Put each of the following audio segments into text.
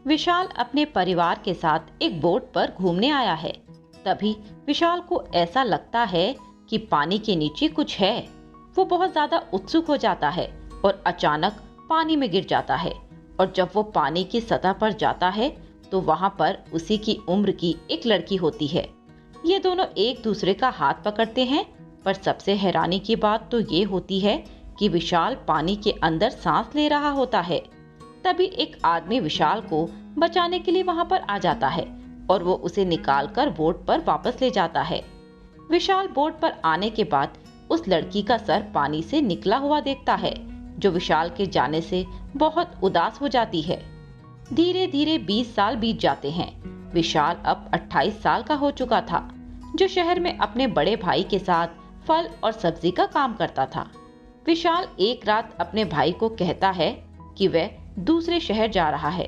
विशाल अपने परिवार के साथ एक बोट पर घूमने आया है। तभी विशाल को ऐसा लगता है कि पानी के नीचे कुछ है। वो बहुत ज्यादा उत्सुक हो जाता है और अचानक पानी में गिर जाता है। और जब वो पानी की सतह पर जाता है तो वहां पर उसी की उम्र की एक लड़की होती है। ये दोनों एक दूसरे का हाथ पकड़ते हैं। पर सबसे हैरानी की बात तो ये होती है कि विशाल पानी के अंदर सांस ले रहा होता है। तभी एक आदमी विशाल को बचाने के लिए वहां पर आ जाता है और वो उसे निकालकर बोट पर वापस ले जाता है। विशाल बोट पर आने के बाद उस लड़की का सर पानी से निकला हुआ देखता है, जो विशाल के जाने से बहुत उदास हो जाती है। धीरे धीरे 20 साल बीत जाते हैं। विशाल अब 28 साल का हो चुका था, जो शहर में अपने बड़े भाई के साथ फल और सब्जी का काम करता था। विशाल एक रात अपने भाई को कहता है कि वह दूसरे शहर जा रहा है।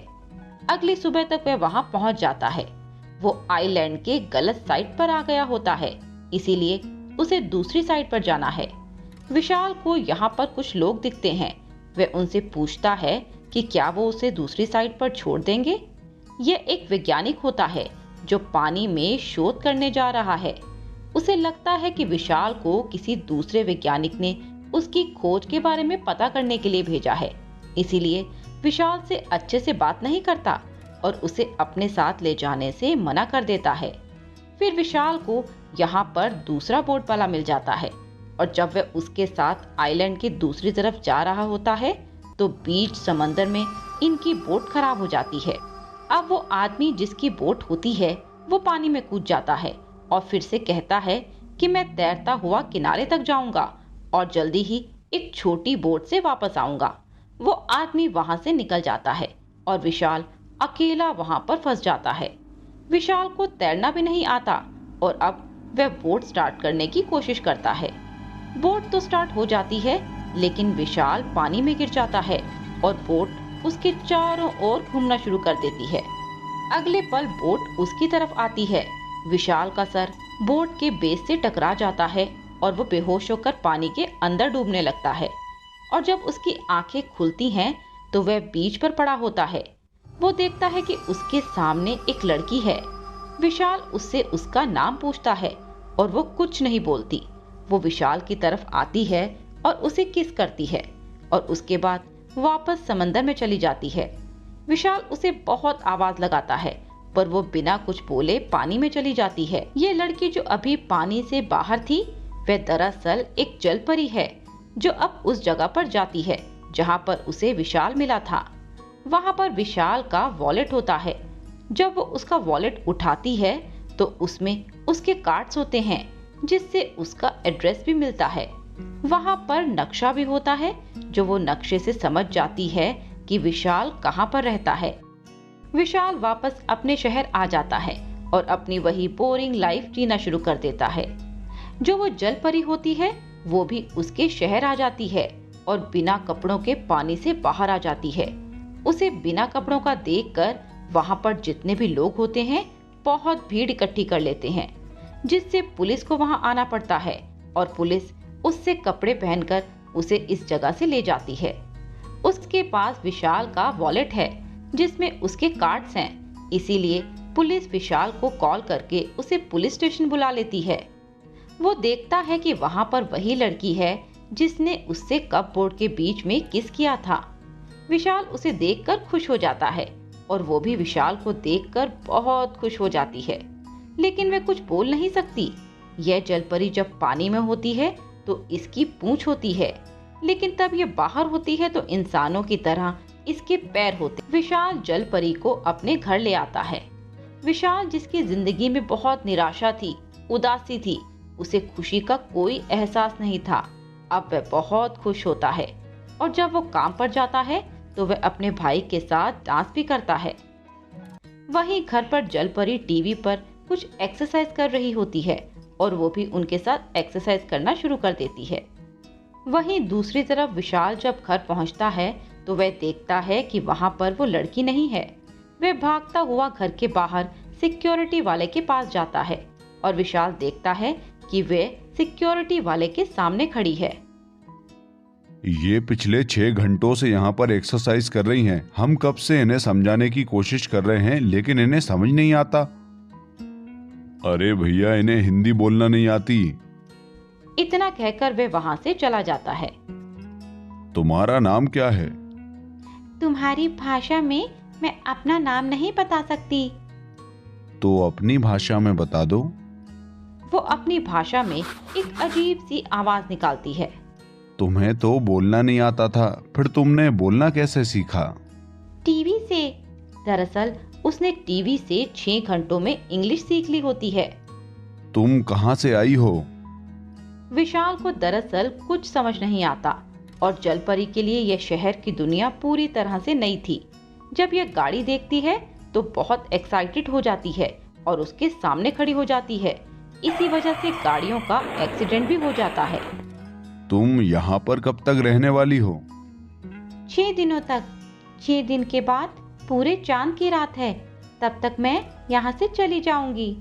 अगली सुबह तक वह वहां पहुंच जाता है। वो आइलैंड के गलत साइड पर आ गया होता है, इसीलिए उसे दूसरी साइड पर जाना है। विशाल को यहाँ पर कुछ लोग दिखते हैं। वह उनसे पूछता है कि क्या वो उसे दूसरी साइड पर छोड़ देंगे। यह एक वैज्ञानिक होता है जो पानी में शोध करने जा रहा है। उसे लगता है कि विशाल को किसी दूसरे वैज्ञानिक ने उसकी खोज के बारे में पता करने के लिए भेजा है, इसीलिए विशाल से अच्छे से बात नहीं करता और उसे अपने साथ ले जाने से मना कर देता है। फिर विशाल को यहाँ पर दूसरा बोट वाला मिल जाता है और जब वह उसके साथ आइलैंड की दूसरी तरफ जा रहा होता है तो बीच समंदर में इनकी बोट खराब हो जाती है। अब वो आदमी जिसकी बोट होती है वो पानी में कूद जाता है और फिर से कहता है कि मैं तैरता हुआ किनारे तक जाऊंगा और जल्दी ही एक छोटी बोट से वापस आऊंगा। वो आदमी वहां से निकल जाता है और विशाल अकेला वहां पर फंस जाता है। विशाल को तैरना भी नहीं आता और अब वह बोट स्टार्ट करने की कोशिश करता है। बोट तो स्टार्ट हो जाती है, लेकिन विशाल पानी में गिर जाता है और बोट उसके चारों ओर घूमना शुरू कर देती है। अगले पल बोट उसकी तरफ आती है। विशाल का सर बोट के बेस से टकरा जाता है और वो बेहोश होकर पानी के अंदर डूबने लगता है। और जब उसकी आंखें खुलती हैं तो वह बीच पर पड़ा होता है। वो देखता है कि उसके सामने एक लड़की है। विशाल उससे उसका नाम पूछता है और वो कुछ नहीं बोलती। वो विशाल की तरफ आती है और उसे किस करती है और उसके बाद वापस समंदर में चली जाती है। विशाल उसे बहुत आवाज लगाता है पर वो बिना कुछ बोले पानी में चली जाती है। ये लड़की जो अभी पानी से बाहर थी वह दरअसल एक जल परी है, जो अब उस जगह पर जाती है जहां पर उसे विशाल मिला था। वहां पर विशाल का वॉलेट होता है। जब वो उसका वॉलेट उठाती है तो उसमें उसके कार्ड्स होते हैं, जिससे उसका एड्रेस भी मिलता है। वहां पर नक्शा भी होता है, जो वो नक्शे से समझ जाती है कि विशाल कहां पर रहता है। विशाल वापस अपने शहर आ जाता है और अपनी वही बोरिंग लाइफ जीना शुरू कर देता है। जो वो जल परी होती है वो भी उसके शहर आ जाती है और बिना कपड़ों के पानी से बाहर आ जाती है। उसे बिना कपड़ों का देखकर वहां पर जितने भी लोग होते हैं बहुत भीड़ इकट्ठी कर लेते हैं, जिससे पुलिस को वहां आना पड़ता है और पुलिस उससे कपड़े पहनकर उसे इस जगह से ले जाती है। उसके पास विशाल का वॉलेट है जिसमें उसके कार्ड्स हैं, इसीलिए पुलिस विशाल को कॉल करके उसे पुलिस स्टेशन बुला लेती है। वो देखता है कि वहां पर वही लड़की है जिसने उससे कप बोर्ड के बीच में किस किया था। विशाल उसे देखकर खुश हो जाता है और वो भी विशाल को देखकर बहुत खुश हो जाती है, लेकिन वह कुछ बोल नहीं सकती। यह जलपरी जब पानी में होती है तो इसकी पूंछ होती है, लेकिन तब ये बाहर होती है तो इंसानों की तरह इसके पैर होते। विशाल जलपरी को अपने घर ले आता है। विशाल जिसकी जिंदगी में बहुत निराशा थी, उदासी थी, उसे खुशी का कोई एहसास नहीं था। अब वह बहुत खुश होता है और जब वो काम पर जाता है तो वह अपने भाई के साथ डांस भी करता है। वहीं घर पर जलपरी टीवी पर कुछ एक्सरसाइज कर रही होती है और वो भी उनके साथ एक्सरसाइज करना शुरू कर देती है। वहीं दूसरी तरफ विशाल जब घर पहुंचता है तो वह देखता है कि वहां पर वो लड़की नहीं है। वह भागता हुआ घर के बाहर सिक्योरिटी वाले के पास जाता है और विशाल देखता है कि वह सिक्योरिटी वाले के सामने खड़ी है। ये पिछले 6 घंटों से यहाँ पर एक्सरसाइज कर रही हैं। हम कब से इन्हें समझाने की कोशिश कर रहे हैं लेकिन इन्हें समझ नहीं आता। अरे भैया, इन्हें हिंदी बोलना नहीं आती। इतना कहकर वह वहां से चला जाता है। तुम्हारा नाम क्या है? तुम्हारी भाषा में मैं अपना नाम नहीं बता सकती। तो अपनी भाषा में बता दो। वो अपनी भाषा में एक अजीब सी आवाज निकालती है। तुम्हें तो बोलना नहीं आता था, फिर तुमने बोलना कैसे सीखा? टीवी से। दरअसल उसने टीवी से 6 घंटों में इंग्लिश सीख ली होती है। तुम कहाँ से आई हो? विशाल को दरअसल कुछ समझ नहीं आता और जलपरी के लिए यह शहर की दुनिया पूरी तरह से नई थी। जब यह गाड़ी देखती है तो बहुत एक्साइटेड हो जाती है और उसके सामने खड़ी हो जाती है। इसी वजह से गाड़ियों का एक्सीडेंट भी हो जाता है। तुम यहाँ पर कब तक रहने वाली हो? 6 दिनों तक। 6 दिन के बाद पूरे चांद की रात है, तब तक मैं यहाँ से चली जाऊंगी।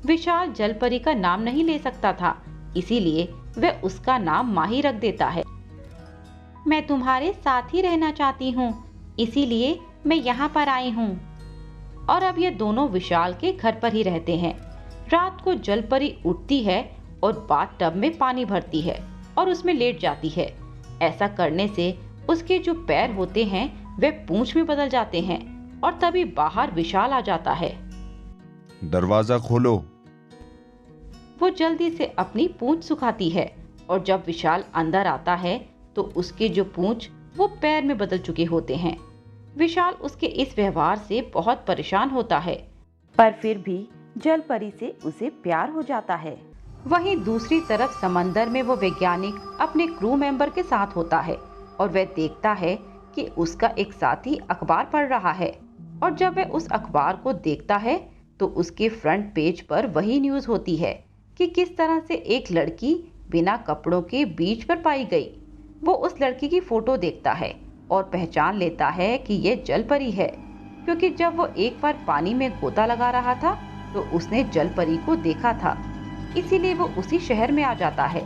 विशाल जलपरी का नाम नहीं ले सकता था, इसीलिए वह उसका नाम माही रख देता है। मैं तुम्हारे साथ ही रहना चाहती हूँ, इसीलिए मैं यहाँ पर आई हूँ। और अब ये दोनों विशाल के घर पर ही रहते हैं। रात को जलपरी उठती है और बाथटब में पानी भरती है और उसमें लेट जाती है। ऐसा करने से उसके जो पैर होते हैं वे पूंछ में बदल जाते हैं और तभी बाहर विशाल आ जाता है। दरवाजा खोलो। वो जल्दी से अपनी पूंछ सुखाती है और जब विशाल अंदर आता है तो उसके जो पूंछ वो पैर में बदल चुके होते हैं। विशाल उसके इस व्यवहार से बहुत परेशान होता है, पर फिर भी जलपरी से उसे प्यार हो जाता है। वहीं दूसरी तरफ समंदर में वो वैज्ञानिक अपने क्रू मेंबर के साथ होता है और वह देखता है कि उसका एक साथी अखबार पढ़ रहा है। और जब वह उस अखबार को देखता है तो उसके फ्रंट पेज पर वही न्यूज़ होती है कि किस तरह से एक लड़की बिना कपड़ों के बीच पर पाई गई। वो उस लड़की की फोटो देखता है और पहचान लेता है कि ये जलपरी है, क्योंकि जब वो एक बार पानी में गोता लगा रहा था तो उसने जलपरी को देखा था। इसीलिए वो उसी शहर में आ जाता है।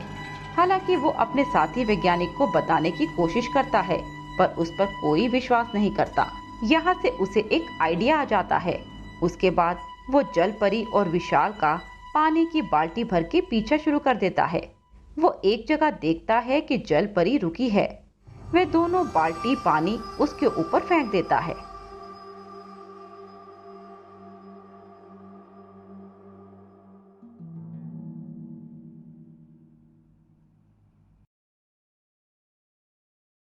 हालांकि वो अपने साथी वैज्ञानिक को बताने की कोशिश करता है, पर उस पर कोई विश्वास नहीं करता। यहाँ से उसे एक आइडिया आ जाता है। उसके बाद वो जलपरी और विशाल का पानी की बाल्टी भर के पीछा शुरू कर देता है। वो एक जगह देखता है कि जलपरी रुकी है। वह दोनों बाल्टी पानी उसके ऊपर फेंक देता है।